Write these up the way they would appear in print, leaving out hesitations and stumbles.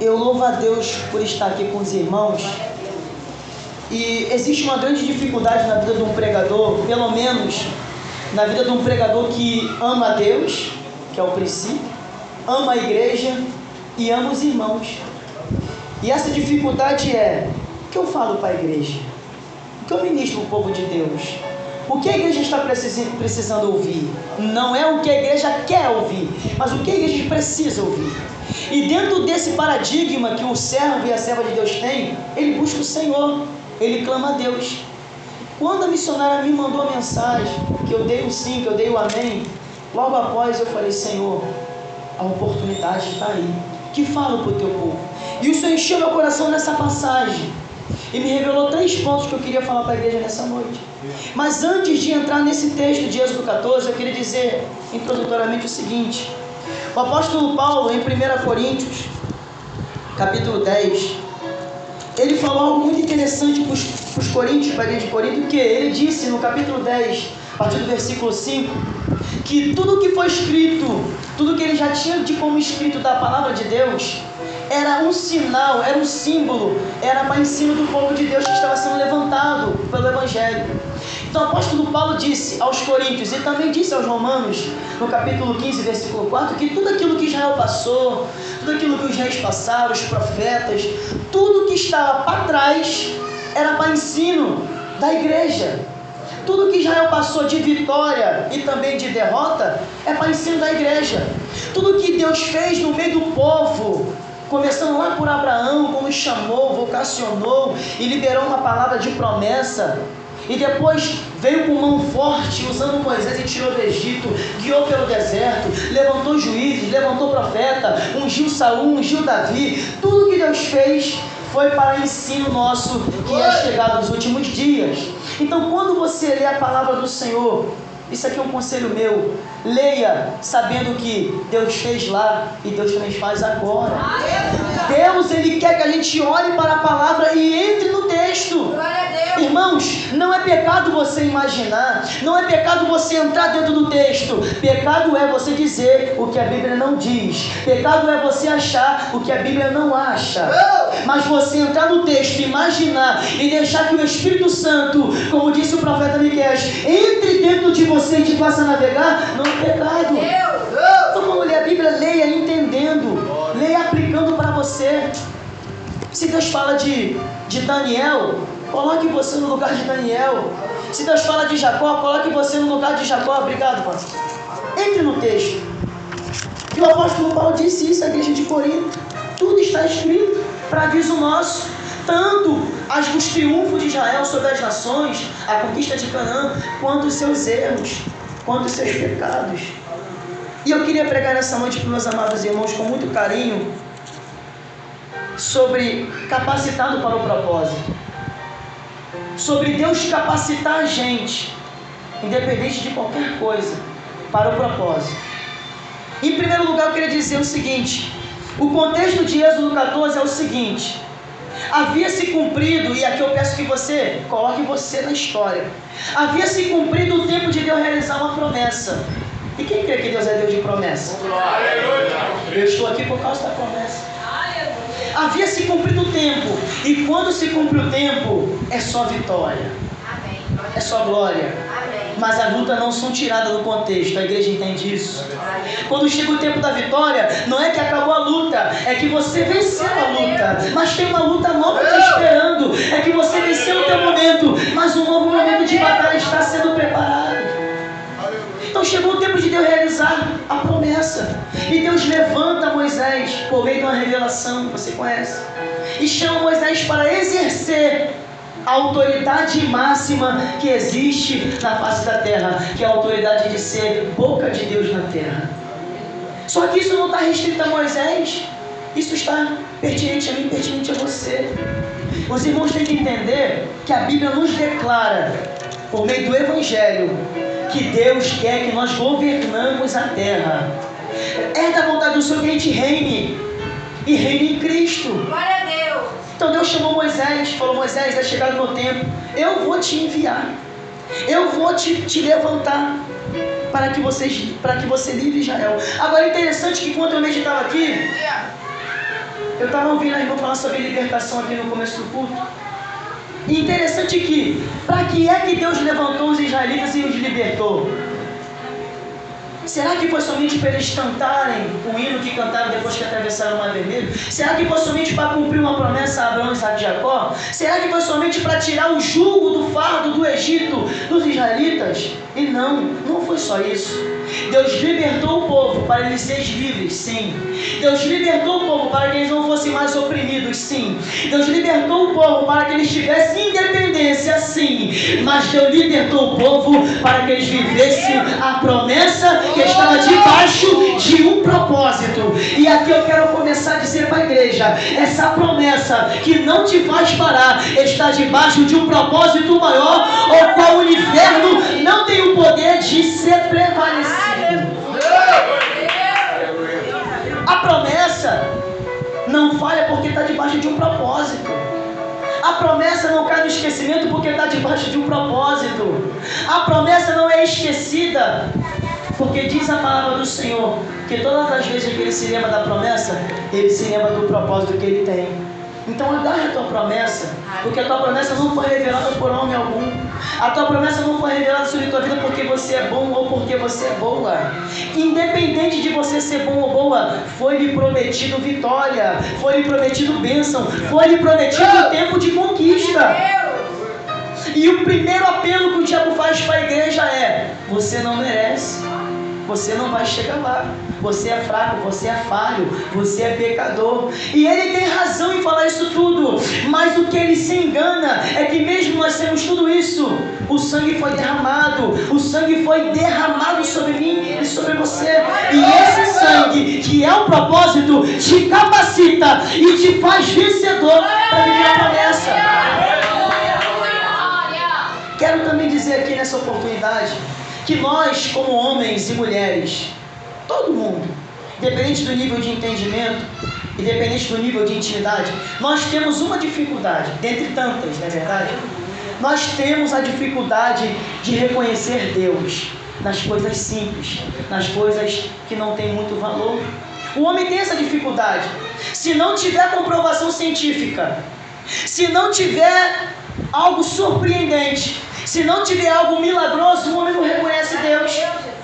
Eu louvo a Deus por estar aqui com os irmãos. E existe uma grande dificuldade na vida de um pregador, pelo menos na vida de um pregador que ama a Deus, que é o princípio, ama a igreja e ama os irmãos. E essa dificuldade é: o que eu falo para a igreja? O que eu ministro para o povo de Deus? O que a igreja está precisando ouvir? Não é o que a igreja quer ouvir, mas o que a igreja precisa ouvir. E dentro desse paradigma que o servo e a serva de Deus tem, ele busca o Senhor, ele clama a Deus. Quando a missionária me mandou a mensagem, que eu dei o sim, que eu dei o amém, logo após eu falei: Senhor, a oportunidade está aí, que falo para o teu povo. E o Senhor encheu meu coração nessa passagem e me revelou 3 pontos que eu queria falar para a igreja nessa noite. Mas antes de entrar nesse texto de Êxodo 14, eu queria dizer introdutoriamente o seguinte: o apóstolo Paulo, em 1 Coríntios, capítulo 10, ele falou algo muito interessante para os coríntios, para a igreja de Corinto, que ele disse no capítulo 10, a partir do versículo 5, que tudo que foi escrito, tudo que ele já tinha de como escrito da palavra de Deus, era um sinal, era um símbolo, era para ensino do povo de Deus que estava sendo levantado pelo Evangelho. Então o apóstolo Paulo disse aos coríntios e também disse aos romanos, no capítulo 15, versículo 4, que tudo aquilo que Israel passou, tudo aquilo que os reis passaram, os profetas, tudo que estava para trás era para ensino da igreja. Tudo que Israel passou de vitória e também de derrota é para ensino da igreja. Tudo que Deus fez no meio do povo, começando lá por Abraão, como chamou, vocacionou e liberou uma palavra de promessa, e depois veio com mão forte, usando Moisés e tirou do Egito, guiou pelo deserto, levantou juízes, levantou profeta, ungiu Saul, ungiu Davi. Tudo que Deus fez foi para ensino nosso, que é chegado nos últimos dias. Então, quando você lê a palavra do Senhor, isso aqui é um conselho meu: leia sabendo que Deus fez lá e Deus também faz agora. Deus, Ele quer que a gente olhe para a palavra e entre no texto. Irmãos, não é pecado você imaginar, não é pecado você entrar dentro do texto. Pecado é você dizer o que a Bíblia não diz. Pecado é você achar o que a Bíblia não acha. Mas você entrar no texto, imaginar e deixar que o Espírito Santo, como disse o profeta Miqueias, entre dentro de você e te faça navegar, não é pecado. Então, quando lê a Bíblia, leia entendendo, leia aplicando para você. Se Deus fala de Daniel, coloque você no lugar de Daniel. Se Deus fala de Jacó, coloque você no lugar de Jacó. Obrigado, pastor. Entre no texto. E o apóstolo Paulo disse isso à igreja de Corinto. Tudo está escrito para aviso nosso. Tanto os triunfos de Israel sobre as nações, a conquista de Canaã, quanto os seus erros, quanto os seus pecados. E eu queria pregar nessa noite para meus amados irmãos com muito carinho sobre capacitado para o propósito. Sobre Deus capacitar a gente, independente de qualquer coisa, para o propósito. Em primeiro lugar, eu queria dizer o seguinte: o contexto de Êxodo 14 é o seguinte: havia se cumprido, e aqui eu peço que você coloque você na história, havia se cumprido o tempo de Deus realizar uma promessa. E quem crê que Deus é Deus de promessa? Eu estou aqui por causa da promessa. Havia se cumprido o tempo, e quando se cumpre o tempo, é só vitória, é só glória. Mas as lutas não são tiradas do contexto, a igreja entende isso. Quando chega o tempo da vitória, não é que acabou a luta, é que você venceu a luta, mas tem uma luta nova te esperando. É que você venceu o teu momento, mas um novo momento de batalha está sendo preparado. Então chegou o tempo de Deus realizar a promessa, e Deus levanta Moisés por meio de uma revelação que você conhece, e chama Moisés para exercer a autoridade máxima que existe na face da terra, que é a autoridade de ser boca de Deus na terra. Só que isso não está restrito a Moisés, isso está pertinente a mim, pertinente a você. Os irmãos têm que entender que a Bíblia nos declara, por meio do Evangelho, que Deus quer que nós governamos a terra. É da vontade do Senhor que a gente reine, e reine em Cristo. Glória a Deus. Então Deus chamou Moisés, falou: Moisés, é chegado o meu tempo, eu vou te enviar, eu vou te levantar para que você livre Israel. Agora é interessante que quando eu meditava aqui, Eu estava ouvindo a irmã falar sobre libertação aqui no começo do culto. E interessante que, para que é que Deus levantou os israelitas e os libertou? Será que foi somente para eles cantarem o hino que cantaram depois que atravessaram o Mar Vermelho? Será que foi somente para cumprir uma promessa a Abraão, Isaac e Jacó? Será que foi somente para tirar o jugo do fardo do Egito dos israelitas? E não foi só isso. Deus libertou o povo para eles serem livres, sim. Deus libertou o povo para que eles não fossem mais oprimidos, sim. Deus libertou o povo para que eles tivessem independência, sim. Mas Deus libertou o povo para que eles vivessem a promessa que estava debaixo de um propósito. E aqui eu quero começar a dizer para a igreja: essa promessa que não te faz parar está debaixo de um propósito maior, ao qual o inferno não tem o poder de ser prevalecido. A promessa não falha porque está debaixo de um propósito. A promessa não cai no esquecimento porque está debaixo de um propósito. A promessa não é esquecida porque diz a palavra do Senhor que todas as vezes que ele se lembra da promessa, ele se lembra do propósito que ele tem. Então agarre a tua promessa, porque a tua promessa não foi revelada por homem algum. A tua promessa não foi revelada sobre a tua vida porque você é bom ou porque você é boa. Independente de você ser bom ou boa, foi lhe prometido vitória, foi lhe prometido bênção, foi lhe prometido tempo de conquista. E o primeiro apelo que o diabo faz para a igreja é: você não merece, você não vai chegar lá, você é fraco, você é falho, você é pecador. E ele tem razão em falar isso tudo, mas o que ele se engana é que mesmo nós temos tudo isso, o sangue foi derramado, o sangue foi derramado sobre mim e sobre você. E esse sangue, que é o propósito, te capacita e te faz vencedor para viver a promessa. Quero também dizer aqui nessa oportunidade que nós, como homens e mulheres, todo mundo, independente do nível de entendimento, independente do nível de intimidade, nós temos uma dificuldade, dentre tantas, não é verdade? Nós temos a dificuldade de reconhecer Deus nas coisas simples, nas coisas que não têm muito valor. O homem tem essa dificuldade. Se não tiver comprovação científica, se não tiver algo surpreendente, se não tiver algo milagroso, o homem não reconhece Deus.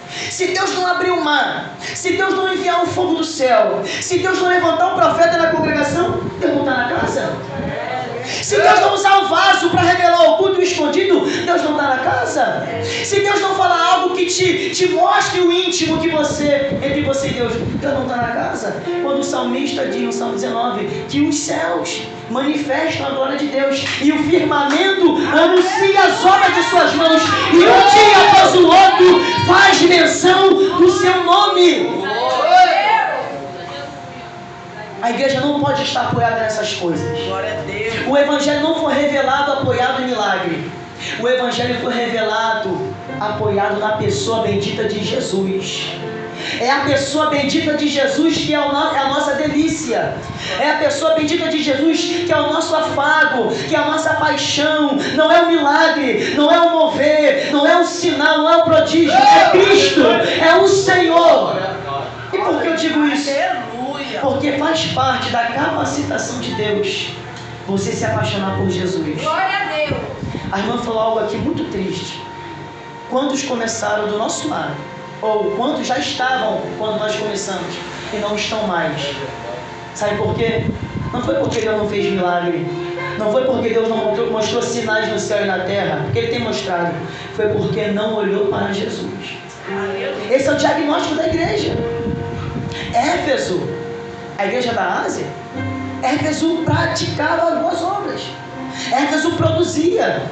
Se Deus não abrir o mar, se Deus não enviar um fogo do céu, se Deus não levantar um profeta na congregação, Deus não está na casa. Se Deus não usar o vaso para revelar o oculto e o escondido, Deus não está na casa. Se Deus não falar algo que te mostre o íntimo que entre você e Deus, Deus não está na casa. Quando o salmista diz no Salmo 19 que os céus manifestam a glória de Deus e o firmamento anuncia as obras de suas mãos, e um dia após o outro faz menção do seu nome. A igreja não pode estar apoiada nessas coisas. Glória a Deus. O evangelho não foi revelado apoiado em milagre. O evangelho foi revelado apoiado na pessoa bendita de Jesus. É a pessoa bendita de Jesus que é a nossa delícia. É a pessoa bendita de Jesus que é o nosso afago, que é a nossa paixão. Não é o milagre, não é o mover, não é o sinal, não é o prodígio. É Cristo, é o Senhor. E por que eu digo isso? Porque faz parte da capacitação de Deus você se apaixonar por Jesus. Glória a Deus. A irmã falou algo aqui muito triste. Quantos começaram do nosso lado? Ou quantos já estavam quando nós começamos e não estão mais? Sabe por quê? Não foi porque Deus não fez milagre. Não foi porque Deus não mostrou sinais no céu e na terra, porque Ele tem mostrado. Foi porque não olhou para Jesus. Esse é o diagnóstico da igreja. Éfeso, a igreja da Ásia, Éfeso praticava boas obras. Éfeso produzia.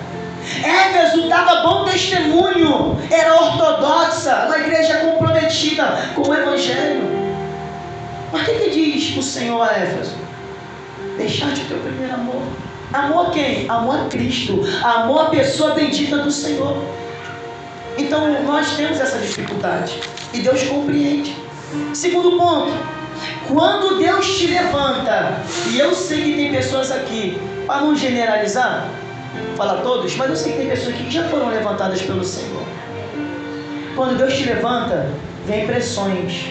Éfeso dava bom testemunho. Era ortodoxa, uma igreja comprometida com o Evangelho. Mas o que diz o Senhor a Éfeso? Deixaste o teu primeiro amor. Amor a quem? Amor a Cristo. Amor a pessoa bendita do Senhor. Então nós temos essa dificuldade. E Deus compreende. Segundo ponto. Quando Deus te levanta, e eu sei que tem pessoas aqui, para não generalizar, fala todos, mas eu sei que tem pessoas aqui que já foram levantadas pelo Senhor. Quando Deus te levanta, vem pressões.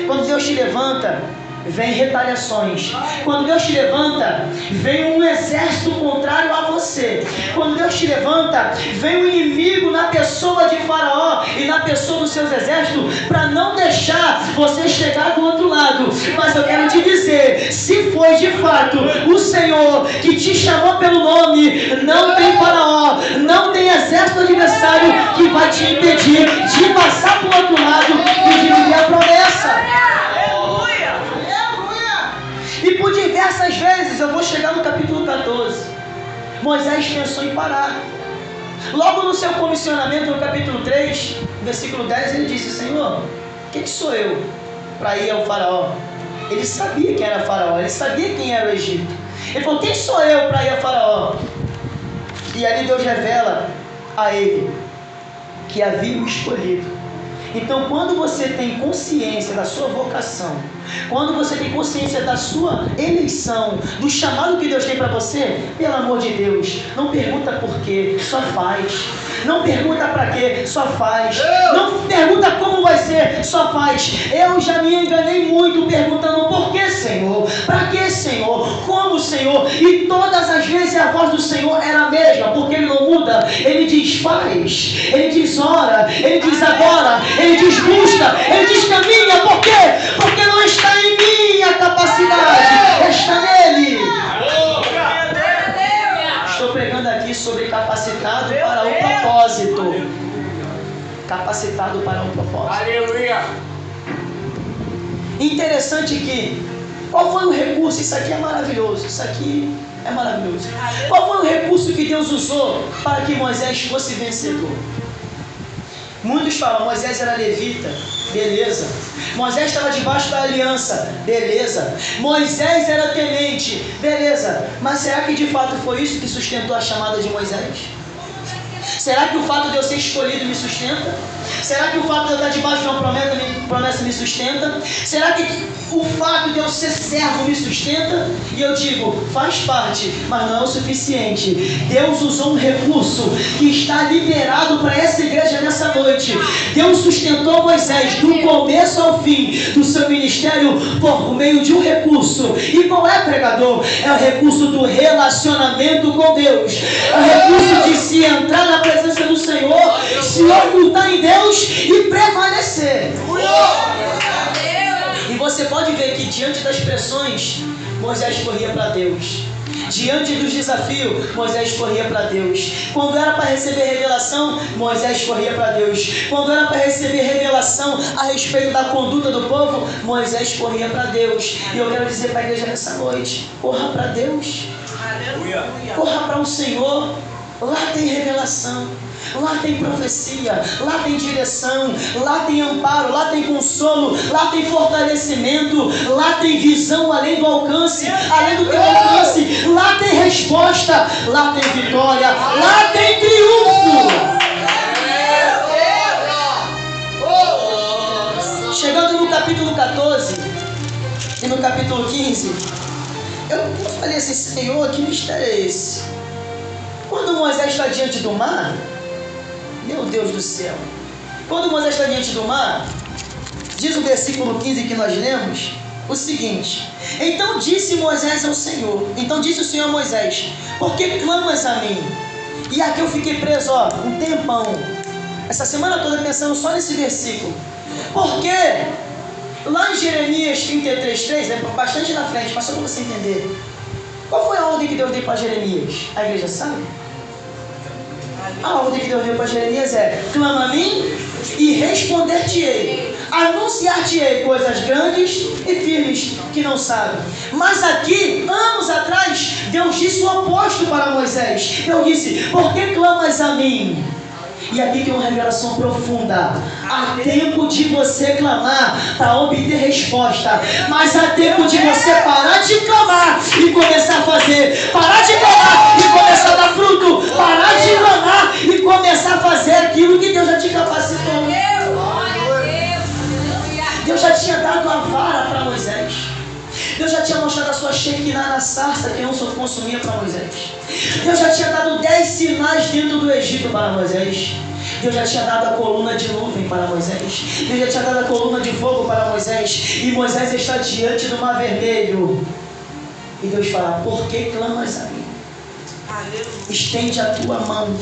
Quando Deus te levanta, vem retaliações. Quando Deus te levanta, vem um exército contrário a você. Quando Deus te levanta, vem um inimigo na pessoa de Faraó e na pessoa dos seus exércitos para não deixar você chegar do outro lado. Mas eu quero te dizer, se foi de fato o Senhor que te chamou pelo nome, não tem Faraó, não tem exército adversário que vai te impedir de passar para o outro lado e de viver a promessa. E por diversas vezes, eu vou chegar no capítulo 14, Moisés pensou em parar. Logo no seu comissionamento, no capítulo 3, versículo 10, ele disse: Senhor, quem sou eu para ir ao Faraó? Ele sabia quem era Faraó, ele sabia quem era o Egito. Ele falou: quem sou eu para ir a Faraó? E ali Deus revela a ele que havia o escolhido. Então, quando você tem consciência da sua vocação, quando você tem consciência da sua eleição, do chamado que Deus tem para você, pelo amor de Deus, não pergunta por quê, só faz. Não pergunta para quê, só faz. Não pergunta como vai ser, só faz. Eu já me enganei muito perguntando por que, Senhor? Para que, Senhor? Como, Senhor? E todas as vezes a voz do Senhor era a mesma, porque Ele não muda. Ele diz faz, Ele diz ora, Ele diz agora, Ele diz busca, Ele diz caminha. Por quê? Porque não está em mim a capacidade, está nele. Estou pregando aqui sobre capacitado para o propósito. Capacitado para o propósito. Aleluia. Interessante que, qual foi o recurso? Isso aqui é maravilhoso. Isso aqui é maravilhoso. Qual foi o recurso que Deus usou para que Moisés fosse vencedor? Muitos falam: Moisés era levita, beleza. Moisés estava debaixo da aliança, beleza. Moisés era temente, beleza. Mas será que de fato foi isso que sustentou a chamada de Moisés? Será que o fato de eu ser escolhido me sustenta? Será que o fato de eu estar debaixo de uma promessa me sustenta? Será que o fato de eu ser servo me sustenta? E eu digo, faz parte, mas não é o suficiente. Deus usou um recurso que está liberado para essa igreja nessa noite. Deus sustentou Moisés do começo ao fim do seu ministério por meio de um recurso. E qual é, pregador? É o recurso do relacionamento com Deus. É o recurso de se entrar na presença do Senhor, se ocultar em Deus e prevalecer. E você pode ver que diante das pressões, Moisés corria para Deus. Diante dos desafios, Moisés corria para Deus. Quando era para receber revelação, Moisés corria para Deus. Quando era para receber revelação a respeito da conduta do povo, Moisés corria para Deus. E eu quero dizer para a igreja nessa noite: corra para Deus. Corra para o Senhor. Lá tem revelação, lá tem profecia, lá tem direção, lá tem amparo, lá tem consolo, lá tem fortalecimento, lá tem visão além do alcance, além do teu alcance, lá tem resposta, lá tem vitória, lá tem triunfo. Chegando no capítulo 14 e no capítulo 15, eu falei assim: Senhor, que mistério é esse? Quando Moisés está diante do mar, meu Deus do céu, quando Moisés está diante do mar, diz o versículo 15 que nós lemos, o seguinte: então disse Moisés ao Senhor, então disse o Senhor a Moisés: por que clamas a mim? E aqui eu fiquei preso, um tempão, essa semana toda pensando só nesse versículo, porque lá em Jeremias 33:3, é bastante na frente, mas só para você entender, qual foi a ordem que Deus deu para Jeremias? A igreja sabe? A ordem que Deus deu para Jeremias é: clama a mim e responder-te-ei, anunciar-te-ei coisas grandes e firmes que não sabem. Mas aqui, anos atrás, Deus disse o oposto para Moisés. Deus disse: por que clamas a mim? E aqui tem uma revelação profunda. Há tempo de você clamar para obter resposta, mas há tempo de você parar de clamar e começar a fazer, parar de clamar e começar a dar fruto, parar de clamar e começar a fazer aquilo que Deus já te capacitou. Deus já tinha dado a vara para Moisés. Deus já tinha mostrado a sua Shekinah na sarça que não se consumia para Moisés. Deus já tinha dado 10 sinais dentro do Egito para Moisés. Deus já tinha dado a coluna de nuvem para Moisés. Deus já tinha dado a coluna de fogo para Moisés. E Moisés está diante do mar vermelho. E Deus fala: por que clamas a mim? Estende a tua mão.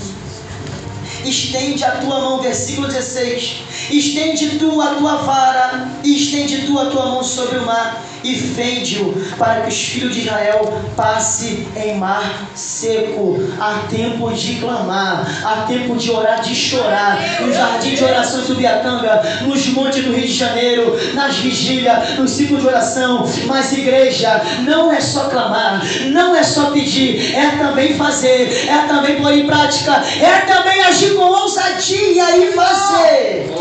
Estende a tua mão, versículo 16. Estende tu a tua vara, e estende tu a tua mão sobre o mar, e fende-o, para que os filhos de Israel passem em mar seco. Há tempo de clamar, há tempo de orar, de chorar, no jardim de oração em Tubiatanga, nos montes do Rio de Janeiro, nas vigílias, no ciclo de oração. Mas igreja, não é só clamar, não é só pedir, é também fazer, é também pôr em prática, é também agir com ousadia e fazer.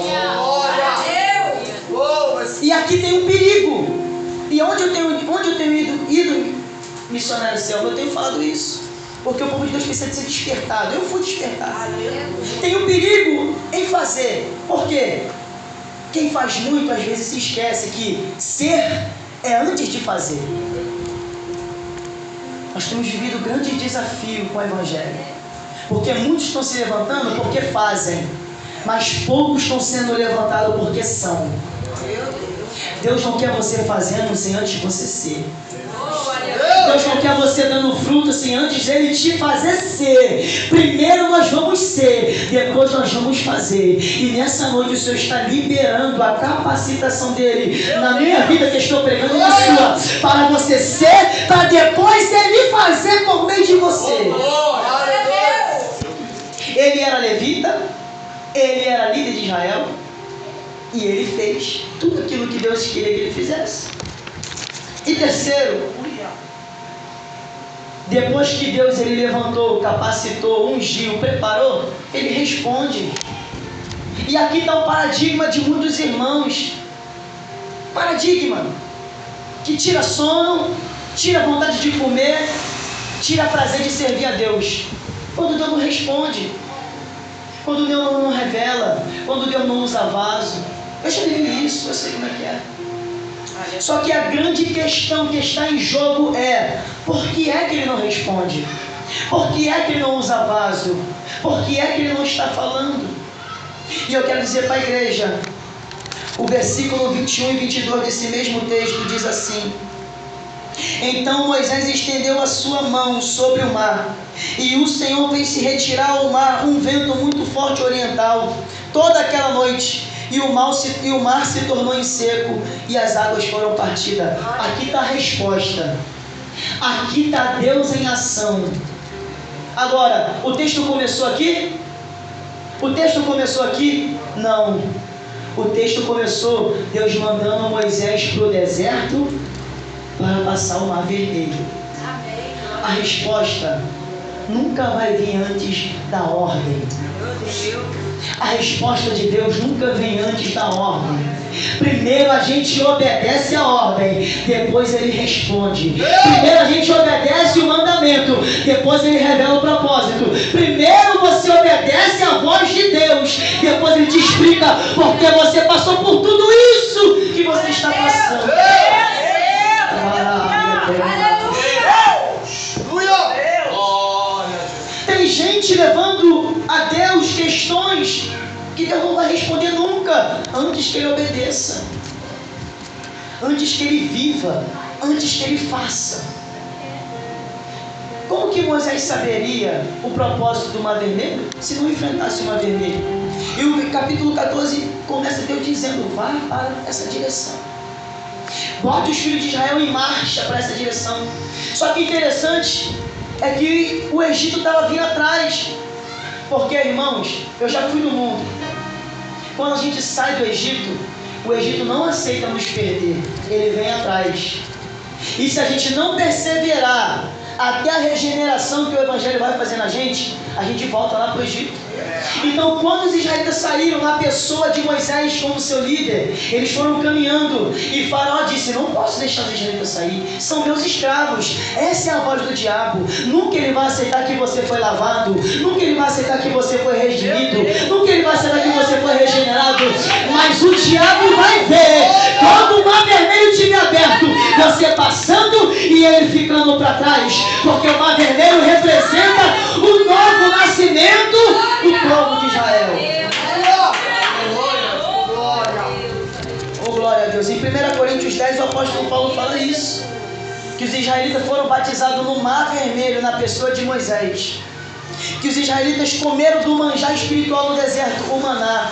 E aqui tem um perigo. E onde eu tenho ido missionário céu, eu tenho falado isso. Porque o povo de Deus precisa de ser despertado. Eu fui despertado. Tem um perigo em fazer. Por quê? Quem faz muito às vezes se esquece que ser é antes de fazer. Nós temos vivido um grande desafio com o Evangelho. Porque muitos estão se levantando porque fazem, mas poucos estão sendo levantados porque são. Deus não quer você fazendo sem antes você ser. Deus não quer você dando fruto sem antes Ele te fazer ser. Primeiro nós vamos ser, depois nós vamos fazer. E nessa noite o Senhor está liberando a capacitação dEle na minha vida que estou pregando na sua, para você ser, para depois Ele fazer por meio de você. Ele era levita, ele era líder de Israel, e ele fez tudo aquilo que Deus queria que ele fizesse. E terceiro, depois que Deus ele levantou, capacitou, ungiu, preparou, ele responde. E aqui está o paradigma de muitos irmãos. Paradigma que tira sono, tira vontade de comer, tira prazer de servir a Deus. Quando Deus não responde, quando Deus não revela, quando Deus não usa vaso. Eu já vivi isso, eu sei como é que é. Só que a grande questão que está em jogo é: por que é que ele não responde? Por que é que ele não usa vaso? Por que é que ele não está falando? E eu quero dizer para a igreja, o versículo 21 e 22 desse mesmo texto diz assim: então Moisés estendeu a sua mão sobre o mar, e o Senhor fez se retirar ao mar um vento muito forte oriental toda aquela noite, e o mar se tornou em seco, e as águas foram partidas. Aqui está a resposta. Aqui está Deus em ação. Agora, o texto começou aqui? O texto começou aqui? Não. O texto começou Deus mandando Moisés para o deserto para passar o mar vermelho. A resposta nunca vai vir antes da ordem. A resposta de Deus nunca vem antes da ordem. Primeiro a gente obedece a ordem, depois Ele responde. Primeiro a gente obedece o mandamento, depois Ele revela o propósito. Primeiro você obedece a voz de Deus, depois Ele te explica porque você passou por tudo isso que você está passando. Tem gente levando a Deus questões que Deus não vai responder nunca, antes que Ele obedeça, antes que Ele viva, antes que Ele faça. Como que Moisés saberia o propósito do Mar Vermelho se não enfrentasse o Mar Vermelho? E o capítulo 14 começa Deus dizendo: vá para essa direção, bote os filhos de Israel em marcha para essa direção. Só que interessante é que o Egito estava vindo atrás. Porque, irmãos, eu já fui no mundo. Quando a gente sai do Egito, o Egito não aceita nos perder, ele vem atrás. E se a gente não perseverar até a regeneração que o Evangelho vai fazer na gente, a gente volta lá para o Egito. Então, quando os israelitas saíram na pessoa de Moisés como seu líder, eles foram caminhando, e Faraó disse: não posso deixar os israelitas sair, são meus escravos. Essa é a voz do diabo. Nunca ele vai aceitar que você foi lavado, nunca ele vai aceitar que você foi redimido, nunca ele vai aceitar que você foi regenerado. Mas o diabo vai ver quando o Mar Vermelho estiver aberto, você passando e ele ficando para trás, porque o Mar Vermelho representa o novo nascimento do povo de Israel. apóstolo Paulo fala isso, que os israelitas foram batizados no Mar Vermelho, na pessoa de Moisés, que os israelitas comeram do manjar espiritual no deserto, o maná,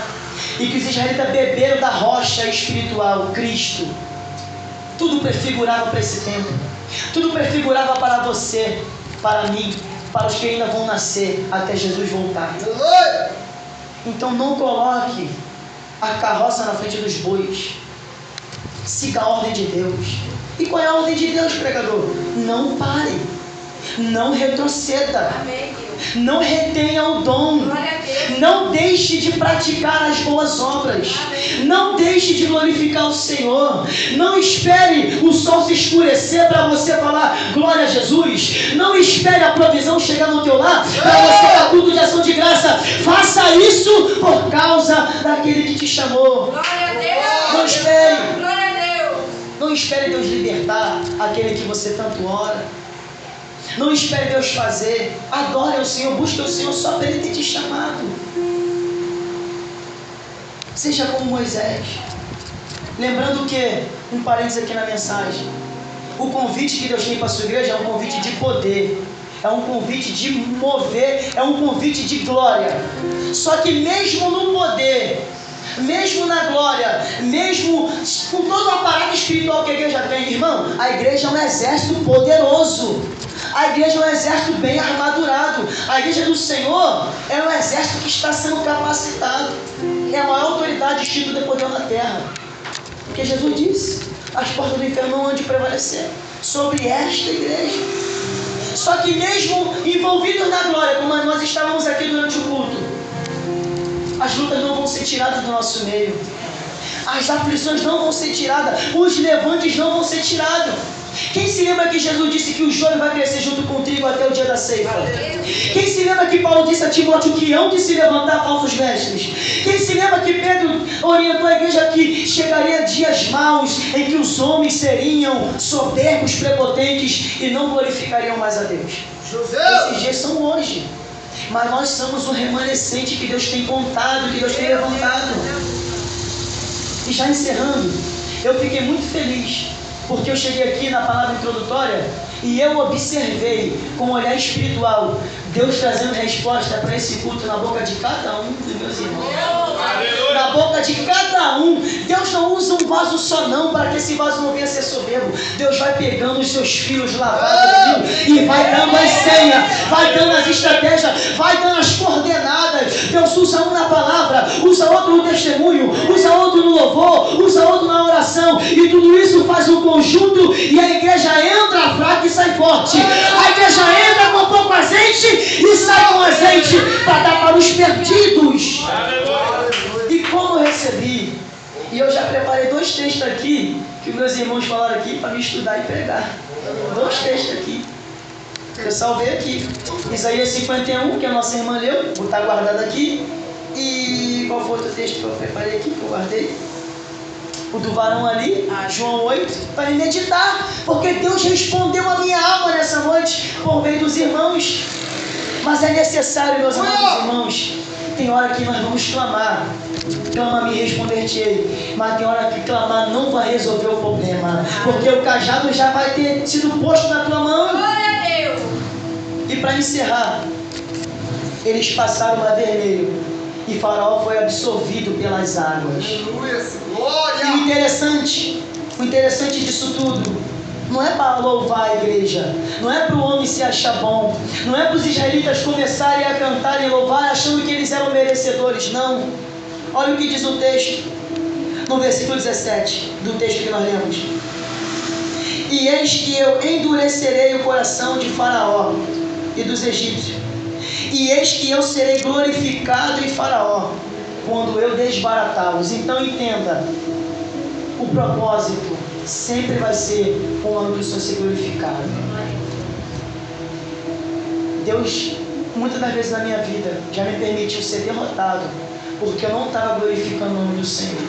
e que os israelitas beberam da rocha espiritual, Cristo. Tudo prefigurava para esse tempo, tudo prefigurava para você, para mim, para os que ainda vão nascer até Jesus voltar. Então não coloque a carroça na frente dos bois, siga a ordem de Deus. E qual é a ordem de Deus, pregador? Não pare, não retroceda, não retenha o dom, não deixe de praticar as boas obras, não deixe de glorificar o Senhor, não espere o sol se escurecer para você falar glória a Jesus, não espere a provisão chegar no teu lar para você dar culto de ação de graça. Faça isso por causa daquele que te chamou. Não espere, não espere Deus libertar aquele que você tanto ora. Não espere Deus fazer. Adore o Senhor, busque o Senhor só para Ele ter te chamado. Seja como Moisés. Lembrando que, um parênteses aqui na mensagem, o convite que Deus tem para a sua igreja é um convite de poder, é um convite de mover, é um convite de glória. Só que mesmo no poder, mesmo na glória, mesmo com todo o aparato espiritual que a igreja tem, irmão, a igreja é um exército poderoso. A igreja é um exército bem armadurado. A igreja do Senhor é um exército que está sendo capacitado. É a maior autoridade instituída por Deus na terra. Porque Jesus disse: as portas do inferno não hão de prevalecer sobre esta igreja. Só que mesmo envolvidos na glória, como nós estávamos aqui durante o culto, as lutas não vão ser tiradas do nosso meio, as aflições não vão ser tiradas, os levantes não vão ser tirados. Quem se lembra que Jesus disse que o joio vai crescer junto com o trigo até o dia da ceifa? Quem se lembra que Paulo disse a Timóteo que hão de se levantar falsos mestres? Quem se lembra que Pedro orientou a igreja que chegaria dias maus em que os homens seriam soberbos, prepotentes e não glorificariam mais a Deus? Esses dias são hoje, mas nós somos o remanescente que Deus tem contado, que Deus tem levantado. E já encerrando, eu fiquei muito feliz, porque eu cheguei aqui na palavra introdutória e eu observei com um olhar espiritual Deus trazendo resposta para esse culto na boca de cada um dos meus irmãos. Na boca de cada um. Deus não usa um vaso só não, para que esse vaso não venha a ser soberbo. Deus vai pegando os seus filhos lavados e vai dando as senhas, vai dando as estratégias, vai dando as coordenadas. Deus usa um na palavra, usa outro no testemunho, usa outro no louvor, usa outro na oração, e tudo isso faz um conjunto e a igreja entra fraca e sai forte. A igreja entra com pouco azeite e sai com azeite para dar para os perdidos. E como eu recebi, e eu já preparei 2 textos aqui que meus irmãos falaram aqui para me estudar e pregar. 2 textos aqui eu salvei aqui. Isaías 51, que a nossa irmã leu, vou estar guardado aqui. E qual foi outro texto que eu preparei aqui, que eu guardei? O do varão ali, João 8, para meditar, porque Deus respondeu a minha alma nessa noite por meio dos irmãos. Mas é necessário, meus amados irmãos, tem hora que nós vamos clamar. Clama-me e responder-te-ei. Mas tem hora que clamar não vai resolver o problema, porque o cajado já vai ter sido posto na tua mão. Glória a Deus. E para encerrar, eles passaram o Mar Vermelho e Faraó foi absorvido pelas águas. Aleluia, glória. E o interessante disso tudo não é para louvar a igreja, não é para o homem se achar bom, não é para os israelitas começarem a cantar e louvar achando que eles eram merecedores, não. Olha o que diz o texto, no versículo 17 do texto que nós lemos: e eis que eu endurecerei o coração de Faraó e dos egípcios, e eis que eu serei glorificado em Faraó quando eu desbaratá-los. Então entenda, o propósito sempre vai ser o nome do Senhor ser glorificado. Deus, muitas das vezes na minha vida, já me permitiu ser derrotado, porque eu não estava glorificando o nome do Senhor.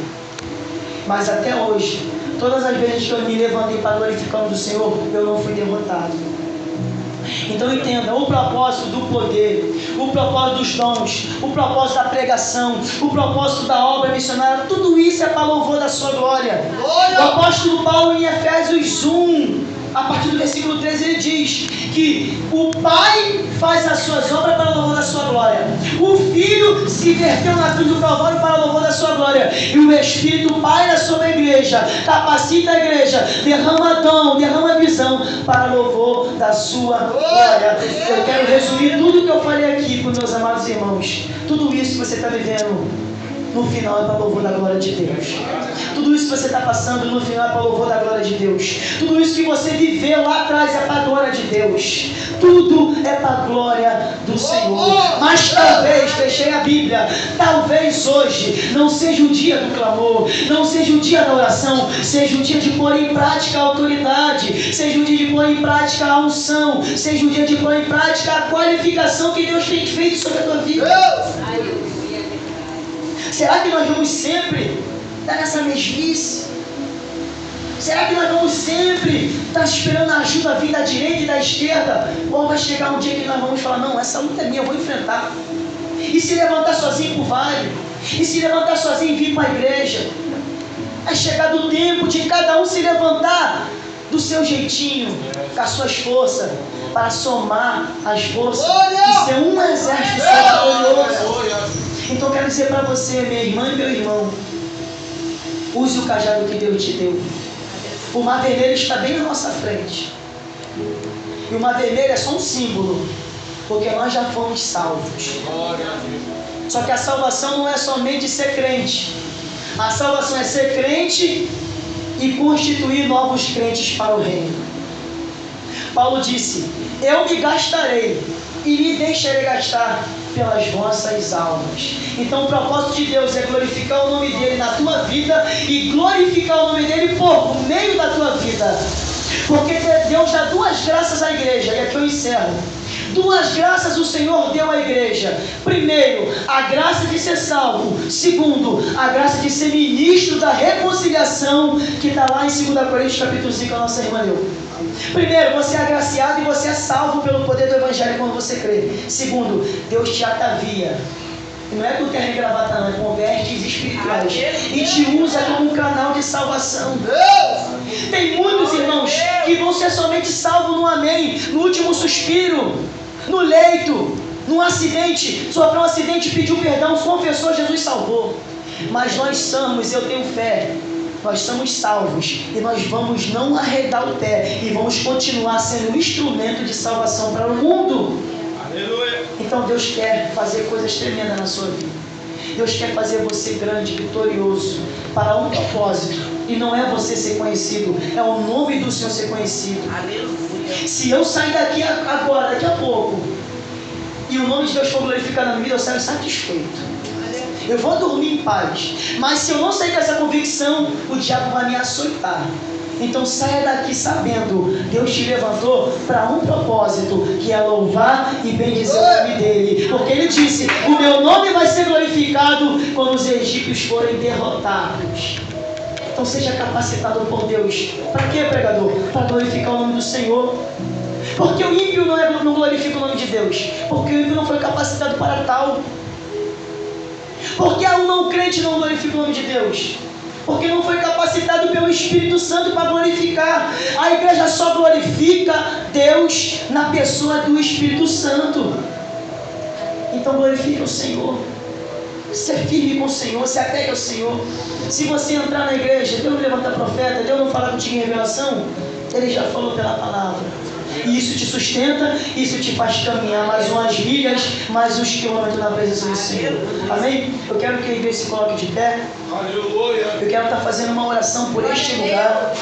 Mas até hoje, todas as vezes que eu me levantei para glorificar o nome do Senhor, eu não fui derrotado. Então entenda, o propósito do poder, o propósito dos dons, o propósito da pregação, o propósito da obra missionária, tudo isso é para louvor da sua glória. O apóstolo Paulo em Efésios 1, a partir do versículo 13, ele diz que o Pai faz as suas obras para louvor da sua glória, o Filho se verteu na cruz do Calvário para louvor da sua glória, e o Espírito paira sobre a igreja, capacita a igreja, derrama dom, derrama visão para louvor da sua glória. Eu quero resumir tudo que eu falei aqui com meus amados irmãos. Tudo isso que você está vivendo, no final é para louvor da glória de Deus. Tudo isso que você está passando, no final é para louvor da glória de Deus. Tudo isso que você viveu lá atrás é para a glória de Deus. Tudo é para a glória do Senhor. Mas talvez, fechei a Bíblia, talvez hoje não seja o dia do clamor, não seja o dia da oração, seja o dia de pôr em prática a autoridade, seja o dia de pôr em prática a unção, seja o dia de pôr em prática a qualificação que Deus tem feito sobre a tua vida. Será que nós vamos sempre estar nessa mesmice? Será que nós vamos sempre estar esperando a ajuda vir da direita e da esquerda? Ou vai chegar um dia que nós vamos falar, não, essa luta é minha, eu vou enfrentar. E se levantar sozinho para o vale? E se levantar sozinho e vir para a igreja? É chegado o tempo de cada um se levantar do seu jeitinho, com as suas forças, para somar as forças e ser um exército glorioso. Então eu quero dizer para você, minha irmã e meu irmão, use o cajado que Deus te deu. O mar vermelho está bem na nossa frente. E o mar vermelho é só um símbolo, porque nós já fomos salvos. Só que a salvação não é somente ser crente. A salvação é ser crente e constituir novos crentes para o reino. Paulo disse, eu me gastarei e me deixarei gastar pelas vossas almas. Então o propósito de Deus é glorificar o nome dele na tua vida e glorificar o nome dele por meio da tua vida. Porque Deus dá duas graças à igreja, e aqui eu encerro. Duas graças o Senhor deu à igreja. Primeiro, a graça de ser salvo. Segundo, a graça de ser ministro da reconciliação, que está lá em 2 Coríntios capítulo 5, a nossa irmã leu. Primeiro, você é agraciado e você é salvo pelo poder do Evangelho quando você crê. Segundo, Deus te atavia. Não é com terno e gravata, não, é com vestes espirituais. E te usa como um canal de salvação. Tem muitos irmãos que vão ser somente salvos no amém, no último suspiro, no leito, num acidente. Sofreu um acidente, pediu perdão, confessou, Jesus salvou. Mas nós somos, eu tenho fé, nós somos salvos e nós vamos não arredar o pé e vamos continuar sendo um instrumento de salvação para o mundo. Aleluia. Então Deus quer fazer coisas tremendas na sua vida. Deus quer fazer você grande, vitorioso, para um propósito. E não é você ser conhecido, é o nome do Senhor ser conhecido. Aleluia. Se eu sair daqui agora, daqui a pouco, e o nome de Deus for glorificado na minha vida, eu saio satisfeito. Eu vou dormir em paz. Mas se eu não sair dessa convicção, o diabo vai me açoitar. Então saia daqui sabendo, Deus te levantou para um propósito, que é louvar e bendizer o nome dele. Porque ele disse, o meu nome vai ser glorificado quando os egípcios forem derrotados. Então seja capacitado por Deus. Para quê, pregador? Para glorificar o nome do Senhor. Porque o ímpio não glorifica o nome de Deus? Porque o ímpio não foi capacitado para tal. Porque um não crente não glorifica o nome de Deus? Porque não foi capacitado pelo Espírito Santo para glorificar. A igreja só glorifica Deus na pessoa do Espírito Santo. Então glorifica o Senhor. Ser firme com o Senhor, se apegue ao Senhor. Se você entrar na igreja, Deus não levanta profeta, Deus não fala contigo em revelação, Ele já falou pela palavra. E isso te sustenta, isso te faz caminhar mais umas milhas, mais uns quilômetros na presença do Senhor. Amém? Eu quero que a igreja se coloque de pé. Eu quero estar fazendo uma oração por este lugar.